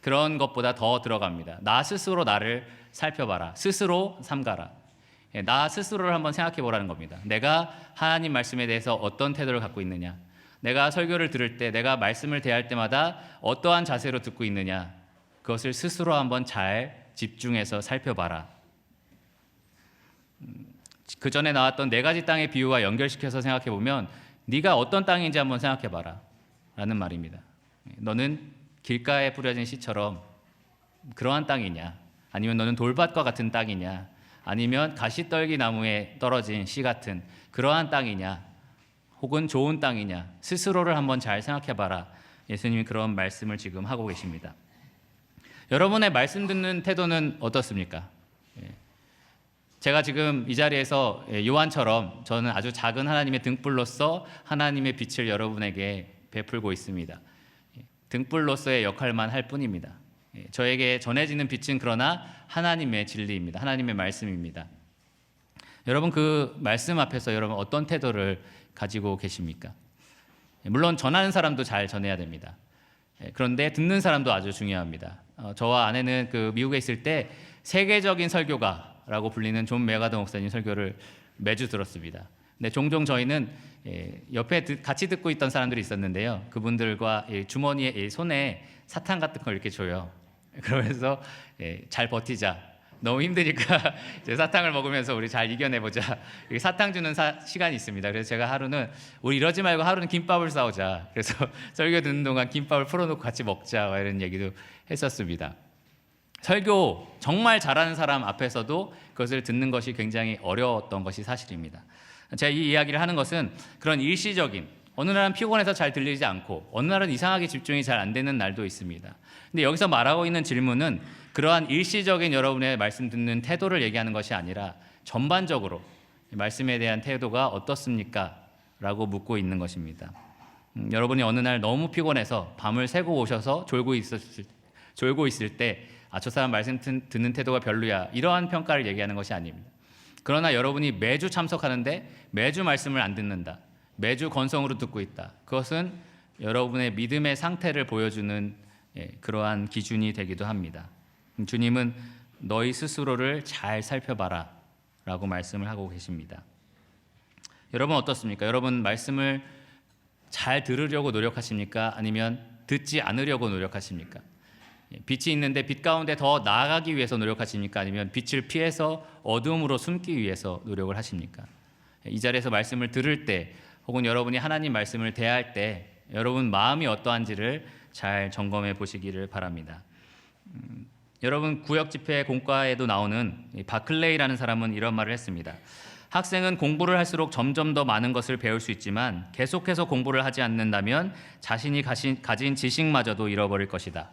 그런 것보다 더 들어갑니다. 나 스스로 나를 살펴봐라. 스스로 삼가라. 나 스스로를 한번 생각해 보라는 겁니다. 내가 하나님 말씀에 대해서 어떤 태도를 갖고 있느냐, 내가 설교를 들을 때, 내가 말씀을 대할 때마다 어떠한 자세로 듣고 있느냐, 그것을 스스로 한번 잘 집중해서 살펴봐라. 그 전에 나왔던 네 가지 땅의 비유와 연결시켜서 생각해 보면 네가 어떤 땅인지 한번 생각해 봐라 라는 말입니다. 너는 길가에 뿌려진 씨처럼 그러한 땅이냐, 아니면 너는 돌밭과 같은 땅이냐, 아니면 가시떨기 나무에 떨어진 씨 같은 그러한 땅이냐, 혹은 좋은 땅이냐, 스스로를 한번 잘 생각해 봐라. 예수님이 그런 말씀을 지금 하고 계십니다. 여러분의 말씀 듣는 태도는 어떻습니까? 제가 지금 이 자리에서 요한처럼 저는 아주 작은 하나님의 등불로서 하나님의 빛을 여러분에게 베풀고 있습니다. 등불로서의 역할만 할 뿐입니다. 저에게 전해지는 빛은 그러나 하나님의 진리입니다. 하나님의 말씀입니다. 여러분, 그 말씀 앞에서 여러분 어떤 태도를 가지고 계십니까? 물론 전하는 사람도 잘 전해야 됩니다. 그런데 듣는 사람도 아주 중요합니다. 저와 아내는 그 미국에 있을 때 세계적인 설교가라고 불리는 존 메가더 목사님 설교를 매주 들었습니다. 근데 종종 저희는 옆에 같이 듣고 있던 사람들이 있었는데요. 그분들과 주머니에 손에 사탕 같은 걸 이렇게 줘요. 그러면서 잘 버티자. 너무 힘드니까 이제 사탕을 먹으면서 우리 잘 이겨내보자. 사탕 주는 시간이 있습니다. 그래서 제가 하루는 우리 이러지 말고 하루는 김밥을 싸우자. 그래서 설교 듣는 동안 김밥을 풀어놓고 같이 먹자. 이런 얘기도 했었습니다. 설교 정말 잘하는 사람 앞에서도 그것을 듣는 것이 굉장히 어려웠던 것이 사실입니다. 제가 이 이야기를 하는 것은 그런 일시적인, 어느 날은 피곤해서 잘 들리지 않고 어느 날은 이상하게 집중이 잘 안 되는 날도 있습니다. 근데 여기서 말하고 있는 질문은 그러한 일시적인 여러분의 말씀 듣는 태도를 얘기하는 것이 아니라 전반적으로 말씀에 대한 태도가 어떻습니까? 라고 묻고 있는 것입니다. 여러분이 어느 날 너무 피곤해서 밤을 새고 오셔서 졸고 있을 때 저 사람 말씀 듣는 태도가 별로야, 이러한 평가를 얘기하는 것이 아닙니다. 그러나 여러분이 매주 참석하는데 매주 말씀을 안 듣는다, 매주 건성으로 듣고 있다, 그것은 여러분의 믿음의 상태를 보여주는 그러한 기준이 되기도 합니다. 주님은 너희 스스로를 잘 살펴봐라 라고 말씀을 하고 계십니다. 여러분 어떻습니까? 여러분 말씀을 잘 들으려고 노력하십니까? 아니면 듣지 않으려고 노력하십니까? 빛이 있는데 빛 가운데 더 나아가기 위해서 노력하십니까? 아니면 빛을 피해서 어둠으로 숨기 위해서 노력을 하십니까? 이 자리에서 말씀을 들을 때 혹은 여러분이 하나님 말씀을 대할 때 여러분 마음이 어떠한지를 잘 점검해 보시기를 바랍니다. 여러분 구역 집회 공과에도 나오는 바클레이라는 사람은 이런 말을 했습니다. 학생은 공부를 할수록 점점 더 많은 것을 배울 수 있지만 계속해서 공부를 하지 않는다면 자신이 가진 지식마저도 잃어버릴 것이다.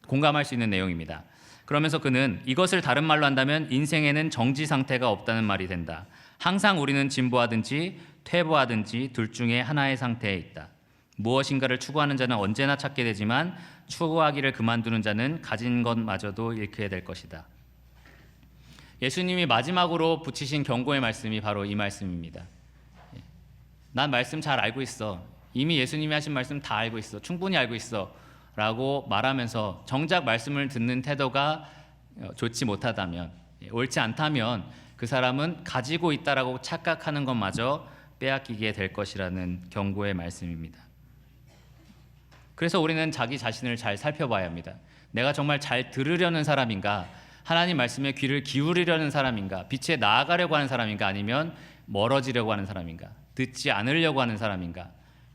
공감할 수 있는 내용입니다. 그러면서 그는 이것을 다른 말로 한다면 인생에는 정지 상태가 없다는 말이 된다. 항상 우리는 진보하든지 퇴보하든지 둘 중에 하나의 상태에 있다. 무엇인가를 추구하는 자는 언제나 찾게 되지만 추구하기를 그만두는 자는 가진 것마저도 잃게 될 것이다. 예수님이 마지막으로 붙이신 경고의 말씀이 바로 이 말씀입니다. 난 말씀 잘 알고 있어. 이미 예수님이 하신 말씀 다 알고 있어. 충분히 알고 있어. 라고 말하면서 정작 말씀을 듣는 태도가 좋지 못하다면, 옳지 않다면 그 사람은 가지고 있다라고 착각하는 것마저 빼앗기게 될 것이라는 경고의 말씀입니다. 그래서 우리는 자기 자신을 잘 살펴봐야 합니다. 내가 정말 잘 들으려는 사람인가? 하나님 말씀에 귀를 기울이려는 사람인가? 빛에 나아가려고 하는 사람인가? 아니면 멀어지려고 하는 사람인가? 듣지 않으려고 하는 사람인가?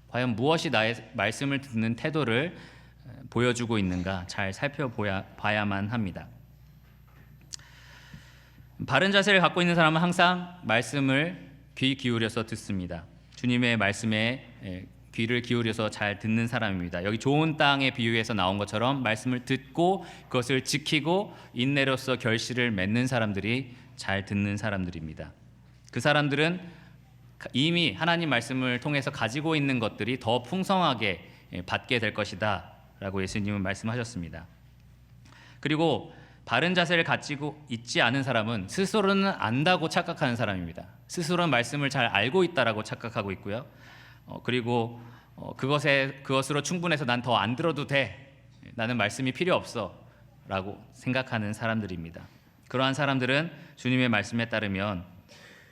과연 무엇이 나의 말씀을 듣는 태도를 보여주고 있는가 잘 살펴봐야만 합니다. 바른 자세를 갖고 있는 사람은 항상 말씀을 귀 기울여서 듣습니다. 주님의 말씀에 귀를 기울여서 잘 듣는 사람입니다. 여기 좋은 땅의 비유에서 나온 것처럼 말씀을 듣고 그것을 지키고 인내로서 결실을 맺는 사람들이 잘 듣는 사람들입니다. 그 사람들은 이미 하나님 말씀을 통해서 가지고 있는 것들이 더 풍성하게 받게 될 것이다 라고 예수님은 말씀하셨습니다. 그리고 바른 자세를 가지고 있지 않은 사람은 스스로는 안다고 착각하는 사람입니다. 스스로는 말씀을 잘 알고 있다라고 착각하고 있고요. 그리고 그것으로 충분해서 난 더 안 들어도 돼. 나는 말씀이 필요 없어 라고 생각하는 사람들입니다. 그러한 사람들은 주님의 말씀에 따르면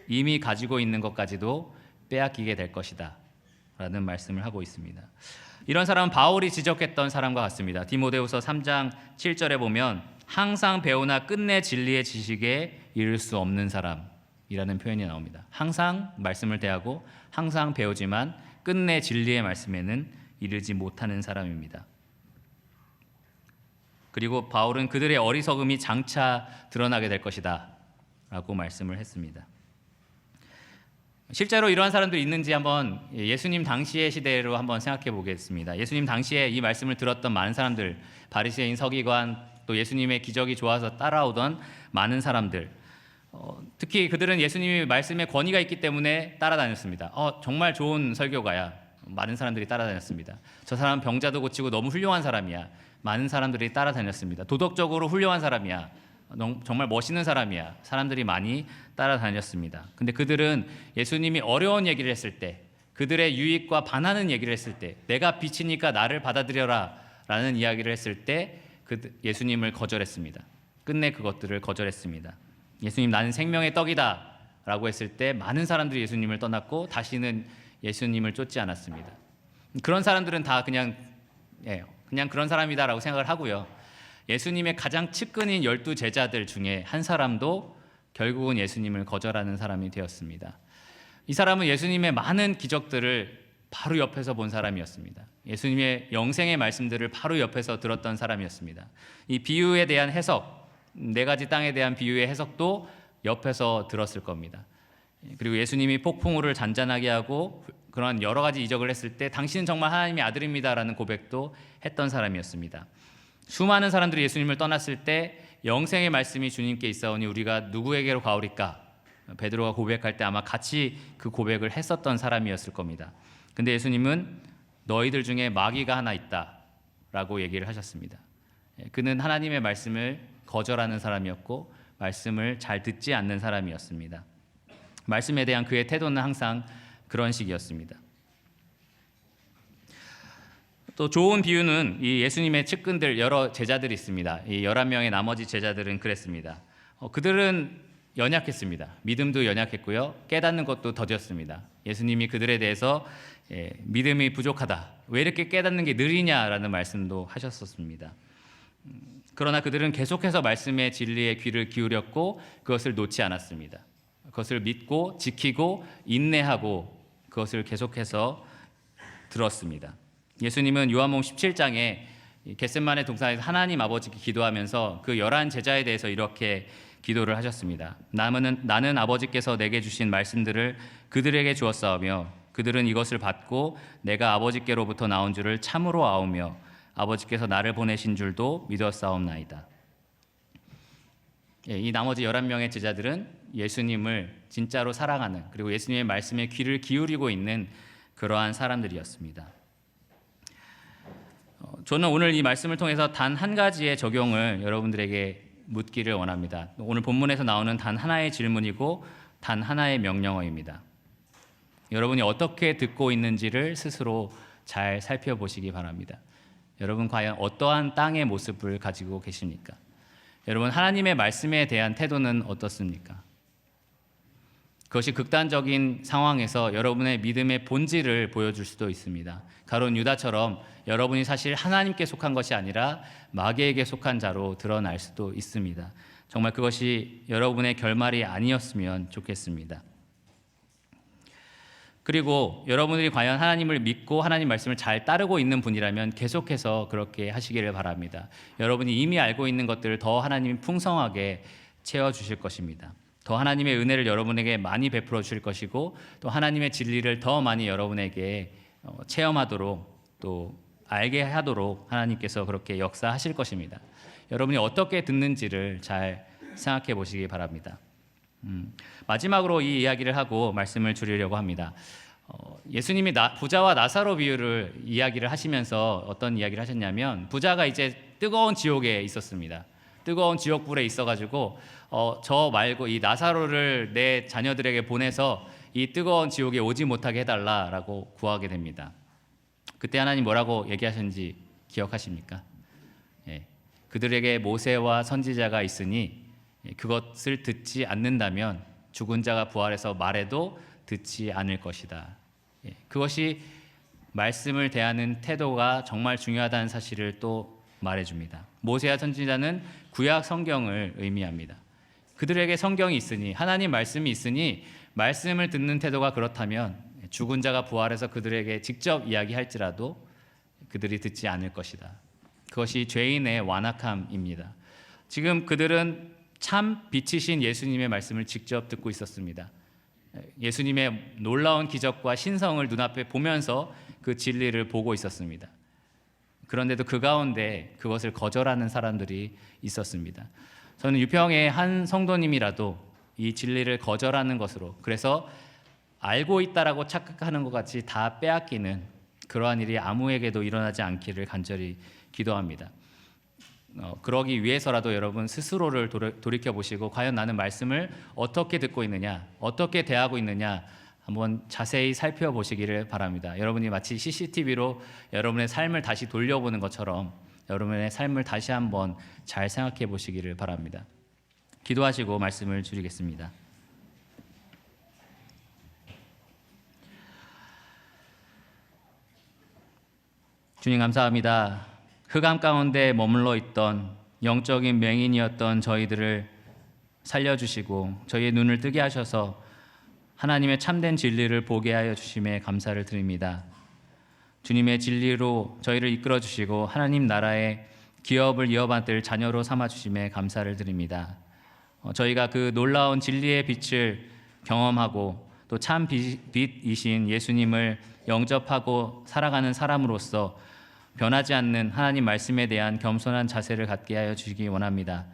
이미 가지고 있는 것까지도 빼앗기게 될 것이다 라는 말씀을 하고 있습니다. 이런 사람은 바울이 지적했던 사람과 같습니다. 디모데후서 3장 7절에 보면 항상 배우나 끝내 진리의 지식에 이를 수 없는 사람이라는 표현이 나옵니다. 항상 말씀을 대하고 항상 배우지만 끝내 진리의 말씀에는 이르지 못하는 사람입니다. 그리고 바울은 그들의 어리석음이 장차 드러나게 될 것이다 라고 말씀을 했습니다. 실제로 이러한 사람들이 있는지 한번 예수님 당시의 시대로 한번 생각해 보겠습니다. 예수님 당시에 이 말씀을 들었던 많은 사람들, 바리새인, 서기관, 또 예수님의 기적이 좋아서 따라오던 많은 사람들, 특히 그들은 예수님의 말씀에 권위가 있기 때문에 따라다녔습니다. 정말 좋은 설교가야. 많은 사람들이 따라다녔습니다. 저 사람 병자도 고치고 너무 훌륭한 사람이야. 많은 사람들이 따라다녔습니다. 도덕적으로 훌륭한 사람이야. 정말 멋있는 사람이야. 사람들이 많이 따라다녔습니다. 근데 그들은 예수님이 어려운 얘기를 했을 때, 그들의 유익과 반하는 얘기를 했을 때, 내가 빛이니까 나를 받아들여라 라는 이야기를 했을 때 예수님을 거절했습니다. 끝내 그것들을 거절했습니다. 예수님, 나는 생명의 떡이다 라고 했을 때 많은 사람들이 예수님을 떠났고 다시는 예수님을 쫓지 않았습니다. 그런 사람들은 다 그냥 그런 사람이다 라고 생각을 하고요. 예수님의 가장 측근인 12제자들 중에 한 사람도 결국은 예수님을 거절하는 사람이 되었습니다. 이 사람은 예수님의 많은 기적들을 바로 옆에서 본 사람이었습니다. 예수님의 영생의 말씀들을 바로 옆에서 들었던 사람이었습니다. 이 비유에 대한 해석, 4가지 땅에 대한 비유의 해석도 옆에서 들었을 겁니다. 그리고 예수님이 폭풍우를 잔잔하게 하고 그런 여러 가지 이적을 했을 때 당신은 정말 하나님의 아들입니다라는 고백도 했던 사람이었습니다. 수많은 사람들이 예수님을 떠났을 때 영생의 말씀이 주님께 있사오니 우리가 누구에게로 가오리까? 베드로가 고백할 때 아마 같이 그 고백을 했었던 사람이었을 겁니다. 근데 예수님은 너희들 중에 마귀가 하나 있다 라고 얘기를 하셨습니다. 그는 하나님의 말씀을 거절하는 사람이었고 말씀을 잘 듣지 않는 사람이었습니다. 말씀에 대한 그의 태도는 항상 그런 식이었습니다. 또 좋은 비유는 이 예수님의 측근들 여러 제자들이 있습니다. 이 11명의 나머지 제자들은 그랬습니다. 그들은 연약했습니다. 믿음도 연약했고요. 깨닫는 것도 더뎠습니다. 예수님이 그들에 대해서 믿음이 부족하다. 왜 이렇게 깨닫는 게 느리냐라는 말씀도 하셨었습니다. 그러나 그들은 계속해서 말씀의 진리에 귀를 기울였고 그것을 놓지 않았습니다. 그것을 믿고 지키고 인내하고 그것을 계속해서 들었습니다. 예수님은 요한복음 17장에 겟세마네 동산에서 하나님 아버지께 기도하면서 그 11제자에 대해서 이렇게 기도를 하셨습니다. 나는 아버지께서 내게 주신 말씀들을 그들에게 주었사오며 그들은 이것을 받고 내가 아버지께로부터 나온 줄을 참으로 아오며 아버지께서 나를 보내신 줄도 믿었사옵나이다. 이 나머지 11명의 제자들은 예수님을 진짜로 사랑하는 그리고 예수님의 말씀에 귀를 기울이고 있는 그러한 사람들이었습니다. 저는 오늘 이 말씀을 통해서 단 한 가지의 적용을 여러분들에게 묻기를 원합니다. 오늘 본문에서 나오는 단 하나의 질문이고 단 하나의 명령어입니다. 여러분이 어떻게 듣고 있는지를 스스로 잘 살펴보시기 바랍니다. 여러분 과연 어떠한 땅의 모습을 가지고 계십니까? 여러분 하나님의 말씀에 대한 태도는 어떻습니까? 그것이 극단적인 상황에서 여러분의 믿음의 본질을 보여줄 수도 있습니다. 가룟 유다처럼 여러분이 사실 하나님께 속한 것이 아니라 마귀에게 속한 자로 드러날 수도 있습니다. 정말 그것이 여러분의 결말이 아니었으면 좋겠습니다. 그리고 여러분들이 과연 하나님을 믿고 하나님 말씀을 잘 따르고 있는 분이라면 계속해서 그렇게 하시기를 바랍니다. 여러분이 이미 알고 있는 것들을 더 하나님이 풍성하게 채워주실 것입니다. 더 하나님의 은혜를 여러분에게 많이 베풀어 주실 것이고 또 하나님의 진리를 더 많이 여러분에게 체험하도록 또 알게 하도록 하나님께서 그렇게 역사하실 것입니다. 여러분이 어떻게 듣는지를 잘 생각해 보시기 바랍니다. 마지막으로 이 이야기를 하고 말씀을 줄이려고 합니다. 예수님이 부자와 나사로 비유를 이야기를 하시면서 어떤 이야기를 하셨냐면 부자가 이제 뜨거운 지옥에 있었습니다. 뜨거운 지옥불에 있어가지고 저 말고 이 나사로를 내 자녀들에게 보내서 이 뜨거운 지옥에 오지 못하게 해달라라고 구하게 됩니다. 그때 하나님 뭐라고 얘기하셨는지 기억하십니까? 예, 그들에게 모세와 선지자가 있으니 그것을 듣지 않는다면 죽은 자가 부활해서 말해도 듣지 않을 것이다. 예, 그것이 말씀을 대하는 태도가 정말 중요하다는 사실을 또 말해줍니다. 모세와 선지자는 구약 성경을 의미합니다. 그들에게 성경이 있으니 하나님 말씀이 있으니 말씀을 듣는 태도가 그렇다면 죽은 자가 부활해서 그들에게 직접 이야기할지라도 그들이 듣지 않을 것이다. 그것이 죄인의 완악함입니다. 지금 그들은 참 빛이신 예수님의 말씀을 직접 듣고 있었습니다. 예수님의 놀라운 기적과 신성을 눈앞에 보면서 그 진리를 보고 있었습니다. 그런데도 그 가운데 그것을 거절하는 사람들이 있었습니다. 저는 유평의 한 성도님이라도 이 진리를 거절하는 것으로, 그래서 알고 있다라고 착각하는 것 같이 다 빼앗기는 그러한 일이 아무에게도 일어나지 않기를 간절히 기도합니다. 그러기 위해서라도 여러분 스스로를 돌이켜 보시고 과연 나는 말씀을 어떻게 듣고 있느냐, 어떻게 대하고 있느냐 한번 자세히 살펴보시기를 바랍니다. 여러분이 마치 CCTV로 여러분의 삶을 다시 돌려보는 것처럼 여러분의 삶을 다시 한번 잘 생각해 보시기를 바랍니다. 기도하시고 말씀을 줄이겠습니다. 주님 감사합니다. 흑암 가운데 머물러 있던 영적인 맹인이었던 저희들을 살려주시고 저희의 눈을 뜨게 하셔서 하나님의 참된 진리를 보게 하여 주심에 감사를 드립니다. 주님의 진리로 저희를 이끌어 주시고 하나님 나라의 기업을 이어받을 자녀로 삼아 주심에 감사를 드립니다. 저희가 그 놀라운 진리의 빛을 경험하고 또 참 빛이신 예수님을 영접하고 살아가는 사람으로서 변하지 않는 하나님 말씀에 대한 겸손한 자세를 갖게 하여 주시기 원합니다.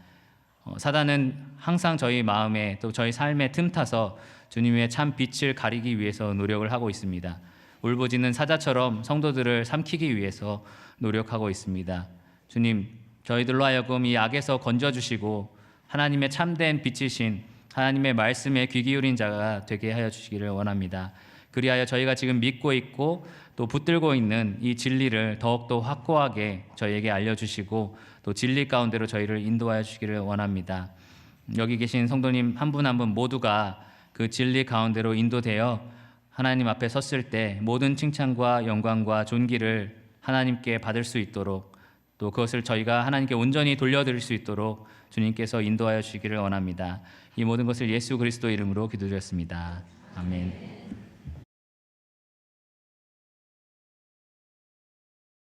사단은 항상 저희 마음에 또 저희 삶에 틈타서 주님의 참 빛을 가리기 위해서 노력을 하고 있습니다. 울부짖는 사자처럼 성도들을 삼키기 위해서 노력하고 있습니다. 주님, 저희들로 하여금 이 악에서 건져주시고 하나님의 참된 빛이신 하나님의 말씀에 귀 기울인 자가 되게 하여 주시기를 원합니다. 그리하여 저희가 지금 믿고 있고 또 붙들고 있는 이 진리를 더욱더 확고하게 저희에게 알려주시고 또 진리 가운데로 저희를 인도하여 주시기를 원합니다. 여기 계신 성도님 한 분 한 분 모두가 그 진리 가운데로 인도되어 하나님 앞에 섰을 때 모든 칭찬과 영광과 존귀를 하나님께 받을 수 있도록 또 그것을 저희가 하나님께 온전히 돌려드릴 수 있도록 주님께서 인도하여 주시기를 원합니다. 이 모든 것을 예수 그리스도 이름으로 기도드렸습니다. 아멘.